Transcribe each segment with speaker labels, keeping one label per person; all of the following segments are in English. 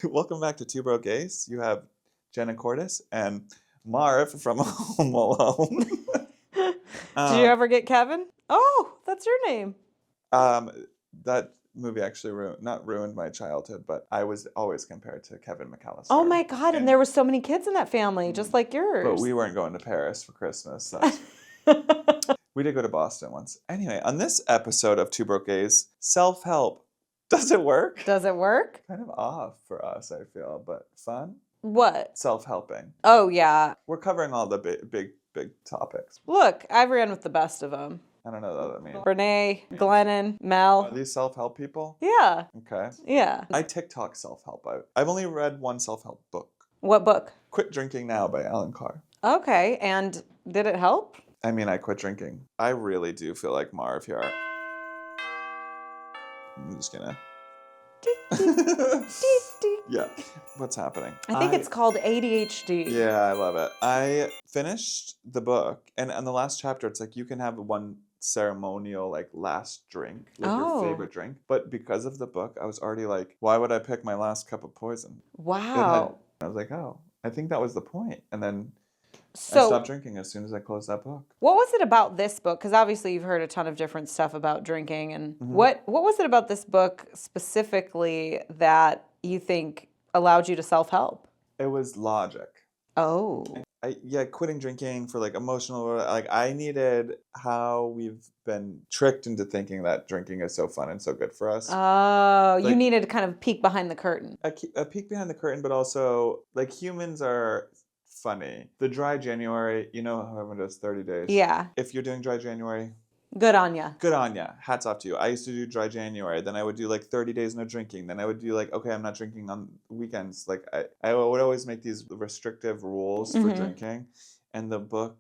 Speaker 1: Welcome back to Two Broke Gays. You have Jenna CORTIS and Marv from Home Alone.
Speaker 2: Did you ever get Kevin? Oh, that's your name.
Speaker 1: That movie actually not ruined my childhood, but I was always compared to Kevin McAllister.
Speaker 2: Oh my God, and there were so many kids in that family, just like yours.
Speaker 1: But we weren't going to Paris for Christmas. So. We did go to Boston once. Anyway, on this episode of Two Broke Gays, self-help. Does it work?
Speaker 2: Does it work?
Speaker 1: Kind of off for us, I feel, but fun.
Speaker 2: What?
Speaker 1: Self-helping.
Speaker 2: Oh, yeah.
Speaker 1: We're covering all the big topics.
Speaker 2: Look, I ran with the best of them.
Speaker 1: I don't know what that means.
Speaker 2: Renee, Glennon, Mel.
Speaker 1: Are these self-help people?
Speaker 2: Yeah.
Speaker 1: Okay.
Speaker 2: Yeah.
Speaker 1: I TikTok self-help. I've only read one self-help book.
Speaker 2: What book?
Speaker 1: Quit Drinking Now by Alan Carr.
Speaker 2: Okay, and did it help?
Speaker 1: I mean, I quit drinking. I really do feel like Marv here. I'm just gonna... Yeah. What's happening?
Speaker 2: I think it's called ADHD.
Speaker 1: Yeah, I love it. I finished the book, and on the last chapter, it's like you can have one ceremonial, like, last drink, like your favorite drink. But because of the book, I was already like, why would I pick my last cup of poison?
Speaker 2: Wow.
Speaker 1: I was like, oh, I think that was the point. And then I stopped drinking as soon as I closed that book.
Speaker 2: What was it about this book? Because obviously you've heard a ton of different stuff about drinking. And what was it about this book specifically that you think allowed you to self-help?
Speaker 1: It was logic.
Speaker 2: Oh.
Speaker 1: Quitting drinking for like emotional, like I needed how we've been tricked into thinking that drinking is so fun and so good for us.
Speaker 2: Oh, like, you needed to kind of peek behind the curtain.
Speaker 1: A peek behind the curtain, but also like humans are funny. The dry January, you know how everyone does 30 days.
Speaker 2: Yeah.
Speaker 1: If you're doing dry January,
Speaker 2: good on ya.
Speaker 1: Good on ya. Hats off to you. I used to do dry January. Then I would do like 30 days no drinking. Then I would do like, okay, I'm not drinking on weekends. Like I would always make these restrictive rules for drinking. And the book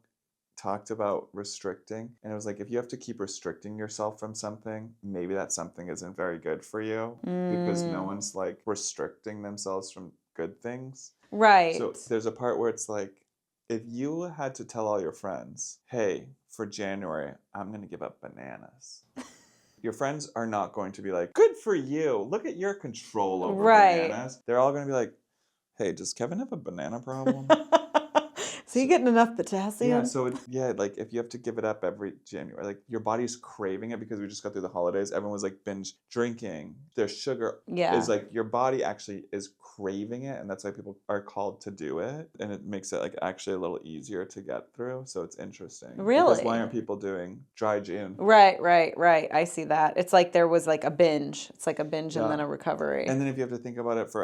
Speaker 1: talked about restricting. And it was like, if you have to keep restricting yourself from something, maybe that something isn't very good for you. Because no one's like restricting themselves from good things.
Speaker 2: Right.
Speaker 1: So there's a part where it's like, if you had to tell all your friends, hey, for January, I'm going to give up bananas. Your friends are not going to be like, good for you. Look at your control over bananas. They're all going to be like, hey, does Kevin have a banana problem?
Speaker 2: So you getting enough potassium?
Speaker 1: Yeah, so like if you have to give it up every January, like your body's craving it because we just got through the holidays. Everyone was like binge drinking. Their sugar is like your body actually is craving it, and that's why people are called to do it. And it makes it like actually a little easier to get through. So it's interesting.
Speaker 2: Really?
Speaker 1: Because why aren't people doing dry June?
Speaker 2: Right. I see that. It's like there was like a binge. It's like a binge and then a recovery.
Speaker 1: And then if you have to think about it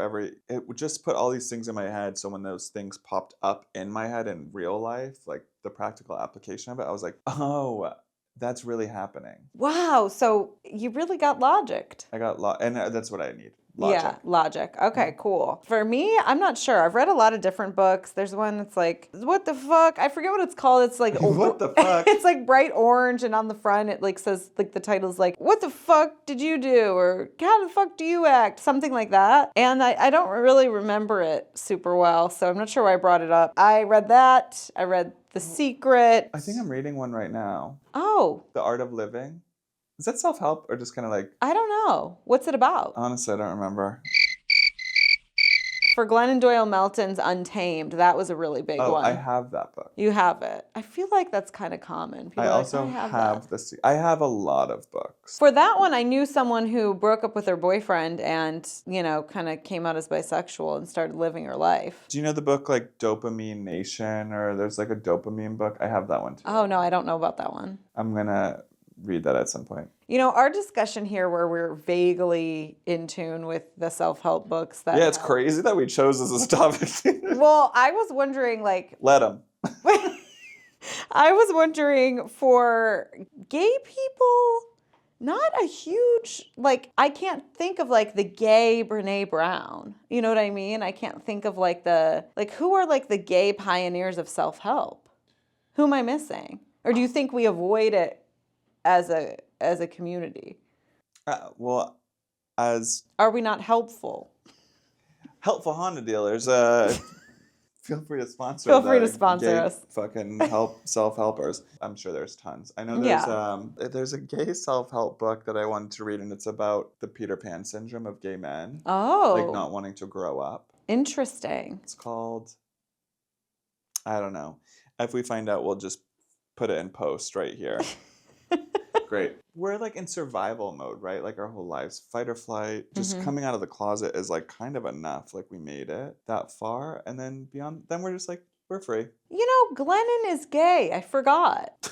Speaker 1: it would just put all these things in my head. So when those things popped up in my head in real life, like the practical application of it, I was like, oh, that's really happening.
Speaker 2: Wow. So you really got logicked.
Speaker 1: I got and that's what I need. Logic.
Speaker 2: Yeah, logic. Okay, cool. For me, I'm not sure. I've read a lot of different books. There's one that's like, what the fuck? I forget what it's called. It's like,
Speaker 1: what the fuck?
Speaker 2: It's like bright orange, and on the front it like says, like the title's like, what the fuck did you do? Or how the fuck do you act? Something like that. And I don't really remember it super well, so I'm not sure why I brought it up. I read that. I read The Secret.
Speaker 1: I think I'm reading one right now.
Speaker 2: Oh.
Speaker 1: The Art of Living. Is that self-help or just kind of like...
Speaker 2: I don't know. What's it about?
Speaker 1: Honestly, I don't remember.
Speaker 2: For Glennon Doyle Melton's Untamed, that was a really big one.
Speaker 1: Oh, I have that book.
Speaker 2: You have it. I feel like that's kind of common. People
Speaker 1: I also have I have a lot of books.
Speaker 2: For that one, I knew someone who broke up with her boyfriend and, kind of came out as bisexual and started living her life.
Speaker 1: Do you know the book like Dopamine Nation, or there's like a dopamine book? I have that one too.
Speaker 2: Oh, no, I don't know about that one.
Speaker 1: I'm going to read that at some point.
Speaker 2: Our discussion here where we're vaguely in tune with the self-help books that...
Speaker 1: Yeah, it's crazy that we chose this as a topic.
Speaker 2: Well, I was wondering, like...
Speaker 1: Let them.
Speaker 2: I was wondering, for gay people, not a huge... Like, I can't think of, like, the gay Brene Brown. You know what I mean? I can't think of, like, who are, like, the gay pioneers of self-help? Who am I missing? Or do you think we avoid it as a community?
Speaker 1: As...
Speaker 2: Are we not helpful?
Speaker 1: Helpful Honda dealers, Feel free to sponsor.
Speaker 2: Feel free to
Speaker 1: the
Speaker 2: sponsor
Speaker 1: gay
Speaker 2: us.
Speaker 1: Fucking self-helpers. I'm sure there's tons. I know there's a gay self-help book that I wanted to read, and it's about the Peter Pan syndrome of gay men, like
Speaker 2: Oh,
Speaker 1: not wanting to grow up.
Speaker 2: interesting.
Speaker 1: It's called, I don't know. If we find out, we'll just put it in post right here. Great. We're like in survival mode, right? Like our whole lives, fight or flight. Just coming out of the closet is like kind of enough. Like we made it that far, and then beyond, then we're just like, we're free.
Speaker 2: You know, Glennon is gay. I forgot.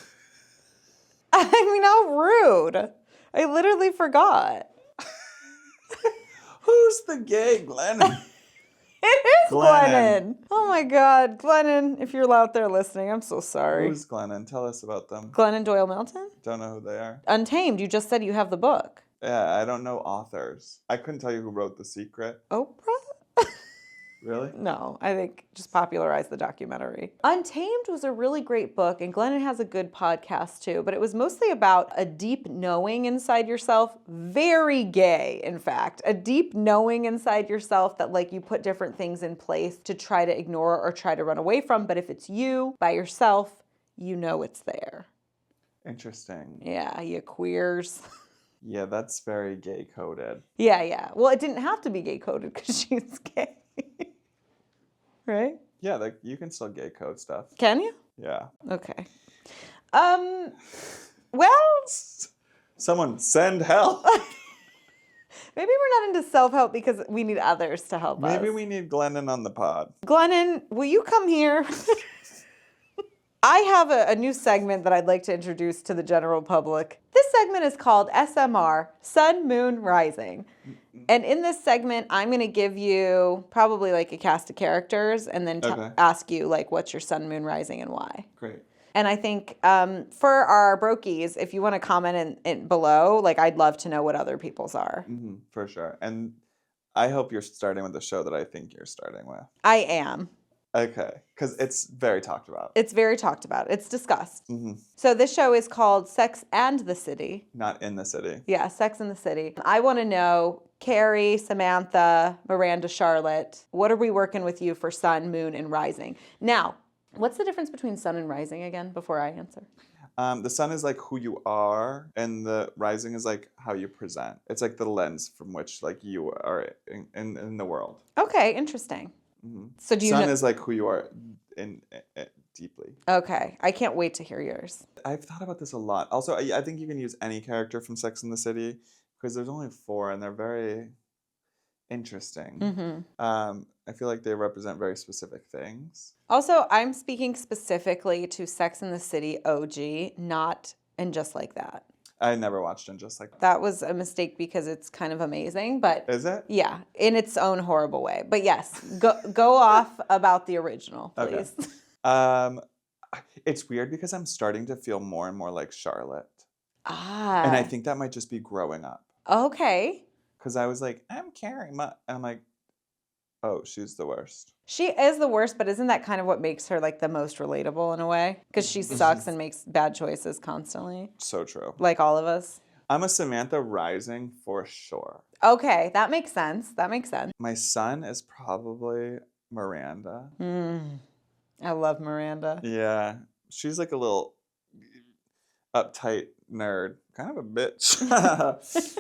Speaker 2: I mean, how rude. I literally forgot.
Speaker 1: Who's the gay Glennon?
Speaker 2: It is
Speaker 1: Glennon.
Speaker 2: Glennon. Oh my God. Glennon, if you're out there listening, I'm so sorry.
Speaker 1: Who's Glennon? Tell us about them.
Speaker 2: Glennon Doyle Melton?
Speaker 1: Don't know who they are.
Speaker 2: Untamed. You just said you have the book.
Speaker 1: Yeah, I don't know authors. I couldn't tell you who wrote The Secret.
Speaker 2: Oprah?
Speaker 1: Really?
Speaker 2: No, I think just popularized the documentary. Untamed was a really great book, and Glennon has a good podcast too, but it was mostly about a deep knowing inside yourself. Very gay, in fact. A deep knowing inside yourself that like you put different things in place to try to ignore or try to run away from, but if it's you, by yourself, you know it's there.
Speaker 1: Interesting.
Speaker 2: Yeah, you queers.
Speaker 1: Yeah, that's very gay coded.
Speaker 2: Yeah. Well, it didn't have to be gay coded because she's gay. Right?
Speaker 1: Yeah, like you can still gay code stuff.
Speaker 2: Can you?
Speaker 1: Yeah.
Speaker 2: Okay. Well,
Speaker 1: Someone send help.
Speaker 2: maybe we're not into self-help because we need others to help us.
Speaker 1: Maybe we need Glennon on the pod.
Speaker 2: Glennon, will you come here? I have a new segment that I'd like to introduce to the general public. This segment is called SMR, Sun, Moon, Rising. And in this segment, I'm going to give you probably like a cast of characters and then ask you like what's your sun, moon, rising, and why.
Speaker 1: Great.
Speaker 2: And I think for our Brokies, if you want to comment in below, like I'd love to know what other people's are.
Speaker 1: Mm-hmm, for sure. And I hope you're starting with the show that I think you're starting with.
Speaker 2: I am.
Speaker 1: Okay, because it's very talked about.
Speaker 2: It's very talked about. It's discussed.
Speaker 1: Mm-hmm.
Speaker 2: So this show is called Sex and the City.
Speaker 1: Not in the city.
Speaker 2: Yeah, Sex and the City. I want to know, Carrie, Samantha, Miranda, Charlotte, what are we working with you for sun, moon, and rising? Now, what's the difference between sun and rising again before I answer?
Speaker 1: The sun is like who you are, and the rising is like how you present. It's like the lens from which like you are in the world.
Speaker 2: Okay, interesting.
Speaker 1: Mm-hmm.
Speaker 2: So do you
Speaker 1: sun
Speaker 2: know?
Speaker 1: is like who you are in deeply.
Speaker 2: Okay, I can't wait to hear yours.
Speaker 1: I've thought about this a lot. Also, I think you can use any character from Sex and the City because there's only 4 and they're very interesting.
Speaker 2: Mm-hmm.
Speaker 1: I feel like they represent very specific things.
Speaker 2: Also, I'm speaking specifically to Sex and the City OG, not And Just Like That.
Speaker 1: I never watched it just like that.
Speaker 2: That was a mistake because it's kind of amazing, but
Speaker 1: Is it?
Speaker 2: yeah, in its own horrible way. But yes, go off about the original, please.
Speaker 1: Okay. It's weird because I'm starting to feel more and more like Charlotte.
Speaker 2: Ah.
Speaker 1: And I think that might just be growing up.
Speaker 2: Okay.
Speaker 1: Because I was like, I'm Carrie. And I'm like, oh, she's the worst.
Speaker 2: She is the worst, but isn't that kind of what makes her like the most relatable in a way? Because she sucks and makes bad choices constantly.
Speaker 1: So true.
Speaker 2: Like all of us.
Speaker 1: I'm a Samantha rising for sure.
Speaker 2: Okay, that makes sense. That makes sense.
Speaker 1: My son is probably Miranda.
Speaker 2: I love Miranda.
Speaker 1: Yeah. She's like a little uptight nerd. Kind of a bitch.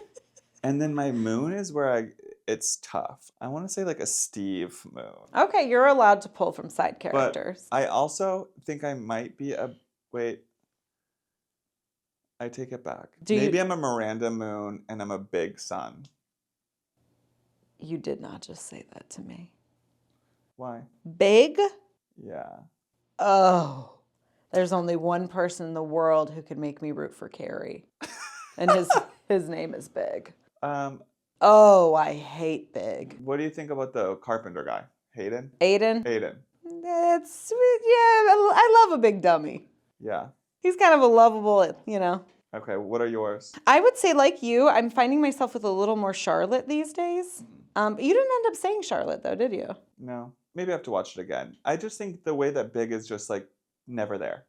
Speaker 1: And then my moon is where it's tough. I want to say like a Steve moon.
Speaker 2: Okay, you're allowed to pull from side characters.
Speaker 1: But I also think I might be wait. I take it back. Maybe I'm a Miranda moon and I'm a big sun.
Speaker 2: You did not just say that to me.
Speaker 1: Why?
Speaker 2: Big?
Speaker 1: Yeah.
Speaker 2: Oh. There's only one person in the world who could make me root for Carrie. And his name is Big. Oh, I hate Big.
Speaker 1: What do you think about the carpenter guy? Aiden?
Speaker 2: Aiden?
Speaker 1: Aiden.
Speaker 2: I love a big dummy.
Speaker 1: Yeah.
Speaker 2: He's kind of a lovable, you know.
Speaker 1: Okay, what are yours?
Speaker 2: I would say, like you, I'm finding myself with a little more Charlotte these days. You didn't end up saying Charlotte, though, did you?
Speaker 1: No. Maybe I have to watch it again. I just think the way that Big is just, like, never there.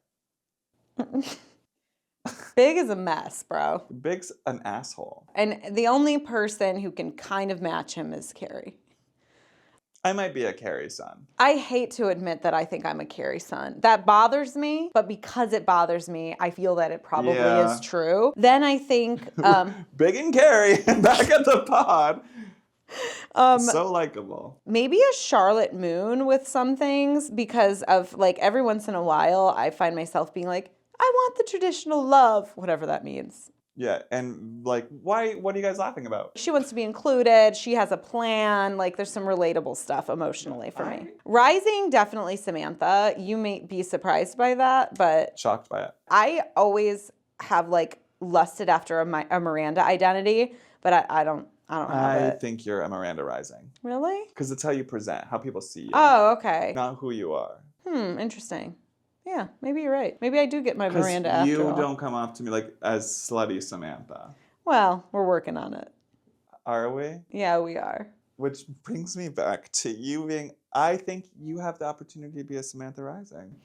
Speaker 2: Big is a mess, bro.
Speaker 1: Big's an asshole.
Speaker 2: And the only person who can kind of match him is Carrie.
Speaker 1: I might be a Carrie son.
Speaker 2: I hate to admit that I think I'm a Carrie son. That bothers me, but because it bothers me, I feel that it probably is true. Then I think...
Speaker 1: Big and Carrie, back at the pod. So likable.
Speaker 2: Maybe a Charlotte Moon with some things because of, like, every once in a while, I find myself being like, I want the traditional love, whatever that means.
Speaker 1: Yeah, and like, why? What are you guys laughing about?
Speaker 2: She wants to be included. She has a plan. Like, there's some relatable stuff emotionally for me. Rising, definitely Samantha. You may be surprised by that, but...
Speaker 1: Shocked by it.
Speaker 2: I always have, like, lusted after a Miranda identity, but I don't have it.
Speaker 1: I think you're a Miranda Rising.
Speaker 2: Really?
Speaker 1: Because it's how you present, how people see you.
Speaker 2: Oh, okay.
Speaker 1: Not who you are.
Speaker 2: Interesting. Yeah, maybe you're right. Maybe I do get my Miranda after
Speaker 1: you
Speaker 2: all.
Speaker 1: don't come off to me like as slutty Samantha.
Speaker 2: Well, we're working on it.
Speaker 1: Are we?
Speaker 2: Yeah, we are.
Speaker 1: Which brings me back to you being, I think you have the opportunity to be a Samantha Rising.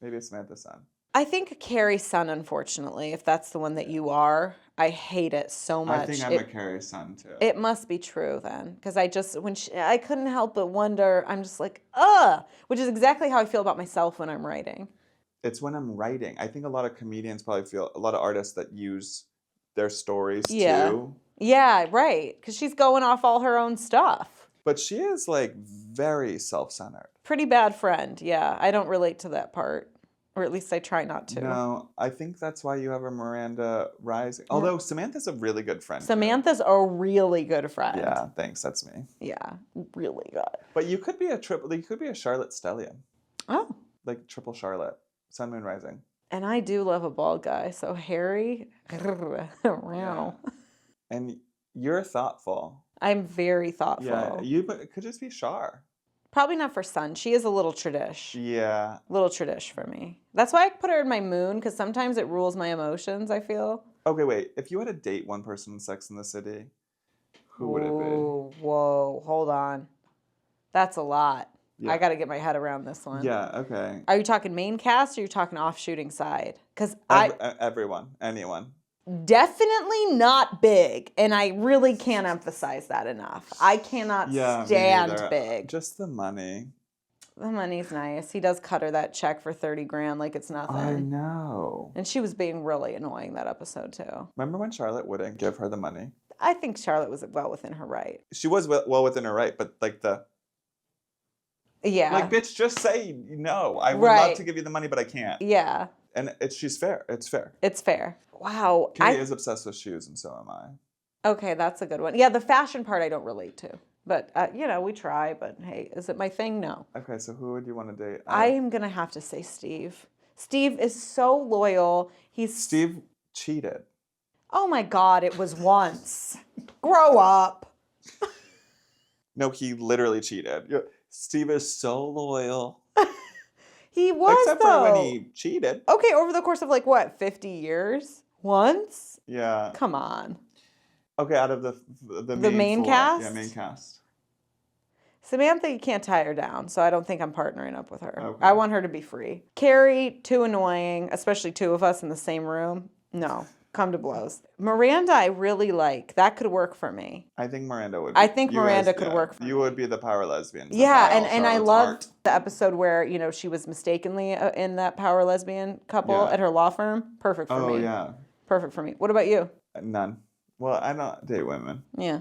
Speaker 1: Maybe a Samantha son.
Speaker 2: I think a Carrie son, unfortunately, if that's the one that you are. I hate it so much.
Speaker 1: I think I'm a Carrie son too.
Speaker 2: It must be true then, because I couldn't help but wonder. I'm just like, ugh, which is exactly how I feel about myself when I'm writing.
Speaker 1: It's when I'm writing. I think a lot of comedians probably feel, a lot of artists that use their stories too.
Speaker 2: Yeah, right. Because she's going off all her own stuff.
Speaker 1: But she is like very self-centered.
Speaker 2: Pretty bad friend. Yeah, I don't relate to that part. Or at least I try not to.
Speaker 1: No, I think that's why you have a Miranda Rising. Although Samantha's a really good friend.
Speaker 2: Samantha's a really good friend.
Speaker 1: Yeah, thanks. That's me.
Speaker 2: Yeah, really good.
Speaker 1: But you could be a Charlotte Stellium.
Speaker 2: Oh.
Speaker 1: Like triple Charlotte. Sun, Moon, Rising.
Speaker 2: And I do love a bald guy. So Harry.
Speaker 1: Yeah. And you're thoughtful.
Speaker 2: I'm very thoughtful.
Speaker 1: Yeah, but it could just be Char.
Speaker 2: Probably not for Sun. She is a little tradish.
Speaker 1: Yeah.
Speaker 2: Little tradish for me. That's why I put her in my moon, because sometimes it rules my emotions, I feel.
Speaker 1: Okay, wait. If you had to date one person in Sex and the City, who would it be?
Speaker 2: Whoa, hold on. That's a lot. Yeah. I got to get my head around this one.
Speaker 1: Yeah, okay.
Speaker 2: Are you talking main cast or are you talking offshooting side? Because
Speaker 1: everyone, anyone.
Speaker 2: Definitely not big, and I really can't emphasize that enough. I cannot stand big.
Speaker 1: Just the money.
Speaker 2: The money's nice. He does cut her that check for $30,000 like it's nothing.
Speaker 1: I know.
Speaker 2: And she was being really annoying that episode too.
Speaker 1: Remember when Charlotte wouldn't give her the money?
Speaker 2: I think Charlotte was well within her right.
Speaker 1: She was well within her right, but like like, bitch, just say no. I would love to give you the money, but I can't.
Speaker 2: Yeah.
Speaker 1: And she's fair. It's fair.
Speaker 2: It's fair. Wow.
Speaker 1: Katie is obsessed with shoes, and so am I.
Speaker 2: Okay, that's a good one. Yeah, the fashion part I don't relate to. But, we try. But, hey, is it my thing? No.
Speaker 1: Okay, so who would you want to date?
Speaker 2: I am going to have to say Steve. Steve is so loyal.
Speaker 1: Steve cheated.
Speaker 2: Oh, my God, it was once. Grow up.
Speaker 1: No, he literally cheated. Steve is so loyal.
Speaker 2: He was,
Speaker 1: Except for when he cheated.
Speaker 2: Okay, over the course of, 50 years? Once?
Speaker 1: Yeah.
Speaker 2: Come on.
Speaker 1: Okay, out of the
Speaker 2: main cast?
Speaker 1: Yeah, main cast.
Speaker 2: Samantha, you can't tie her down, so I don't think I'm partnering up with her.
Speaker 1: Okay.
Speaker 2: I want her to be free. Carrie, too annoying, especially two of us in the same room. No, come to blows. Miranda, I really like. That could work for me.
Speaker 1: I think Miranda would.
Speaker 2: I think Miranda could work for me.
Speaker 1: You would be the power lesbian.
Speaker 2: Yeah, and I love the episode where, she was mistakenly in that power lesbian couple at her law firm. Perfect for me.
Speaker 1: Oh, yeah.
Speaker 2: Perfect for me. What about you?
Speaker 1: None. Well, I don't date women.
Speaker 2: Yeah.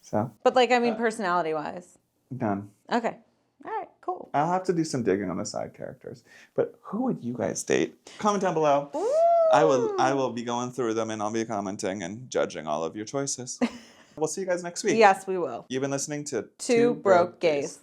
Speaker 1: So.
Speaker 2: But personality-wise.
Speaker 1: None.
Speaker 2: Okay. All right, cool.
Speaker 1: I'll have to do some digging on the side characters. But who would you guys date? Comment down below.
Speaker 2: Ooh.
Speaker 1: I will be going through them, and I'll be commenting and judging all of your choices. We'll see you guys next week.
Speaker 2: Yes, we will.
Speaker 1: You've been listening to
Speaker 2: Two Broke Gays.